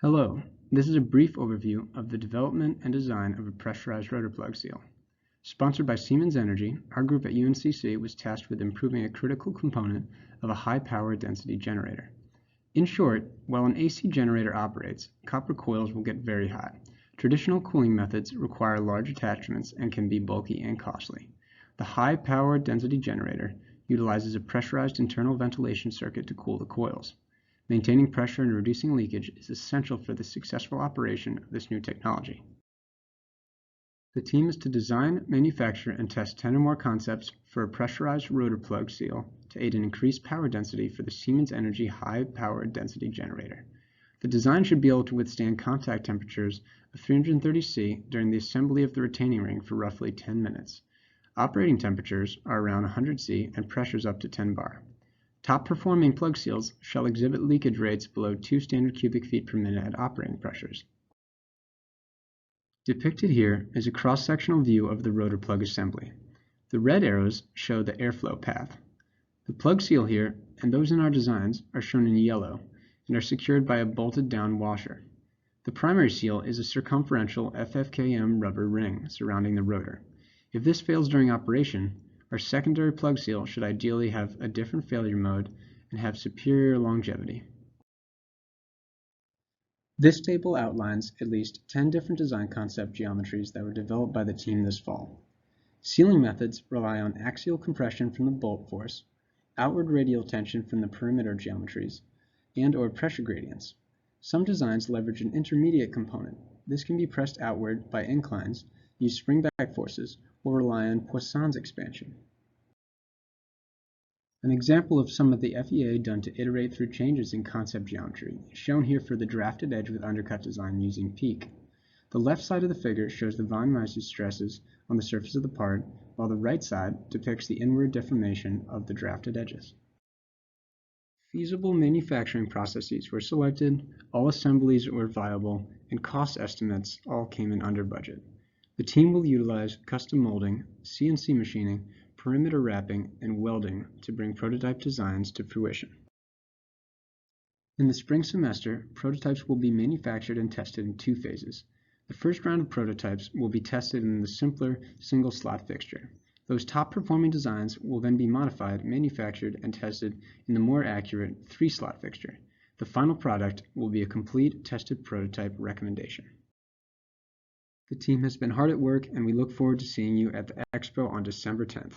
Hello, this is a brief overview of the development and design of a pressurized rotor plug seal. Sponsored by Siemens Energy, our group at UNCC was tasked with improving a critical component of a high-power density generator. In short, while an AC generator operates, copper coils will get very hot. Traditional cooling methods require large attachments and can be bulky and costly. The high-power density generator utilizes a pressurized internal ventilation circuit to cool the coils. Maintaining pressure and reducing leakage is essential for the successful operation of this new technology. The team is to design, manufacture, and test 10 or more concepts for a pressurized rotor plug seal to aid in increased power density for the Siemens Energy high-power density generator. The design should be able to withstand contact temperatures of 330 C during the assembly of the retaining ring for roughly 10 minutes. Operating temperatures are around 100 C and pressures up to 10 bar. Top-performing plug seals shall exhibit leakage rates below 2 standard cubic feet per minute at operating pressures. Depicted here is a cross-sectional view of the rotor plug assembly. The red arrows show the airflow path. The plug seal here, and those in our designs, are shown in yellow and are secured by a bolted-down washer. The primary seal is a circumferential FFKM rubber ring surrounding the rotor. If this fails during operation, our secondary plug seal should ideally have a different failure mode and have superior longevity. This table outlines at least 10 different design concept geometries that were developed by the team this fall. Sealing methods rely on axial compression from the bolt force, outward radial tension from the perimeter geometries, and/or pressure gradients. Some designs leverage an intermediate component. This can be pressed outward by inclines, use spring-back forces, or rely on Poisson's expansion. An example of some of the FEA done to iterate through changes in concept geometry is shown here for the drafted edge with undercut design using PEEK. The left side of the figure shows the von Mises stresses on the surface of the part, while the right side depicts the inward deformation of the drafted edges. Feasible manufacturing processes were selected, all assemblies were viable, and cost estimates all came in under budget. The team will utilize custom molding, CNC machining, perimeter wrapping, and welding to bring prototype designs to fruition. In the spring semester, prototypes will be manufactured and tested in 2 phases. The first round of prototypes will be tested in the simpler single-slot fixture. Those top-performing designs will then be modified, manufactured, and tested in the more accurate 3-slot fixture. The final product will be a complete tested prototype recommendation. The team has been hard at work, and we look forward to seeing you at the Expo on December 10th.